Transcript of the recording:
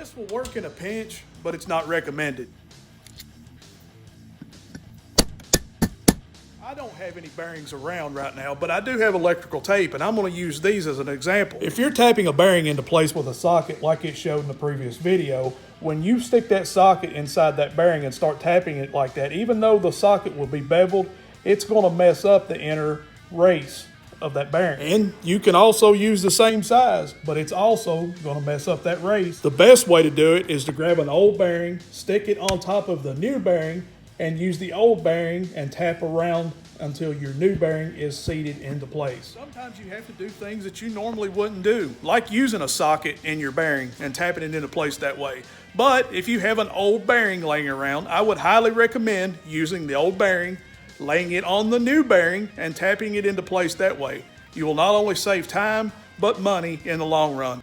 This will work in a pinch, but it's not recommended. I don't have any bearings around right now, but I do have electrical tape, and I'm going to use these as an example. If you're tapping a bearing into place with a socket like it showed in the previous video, when you stick that socket inside that bearing and start tapping it like that, even though the socket will be beveled, it's going to mess up the inner race of that bearing. And you can also use the same size, but it's also going to mess up that race. The best way to do it is to grab an old bearing, stick it on top of the new bearing, and use the old bearing and tap around until your new bearing is seated into place. Sometimes you have to do things that you normally wouldn't do, like using a socket in your bearing and tapping it into place that way. But if you have an old bearing laying around, I would highly recommend using the old bearing, laying it on the new bearing, and tapping it into place that way. You will not only save time, but money in the long run.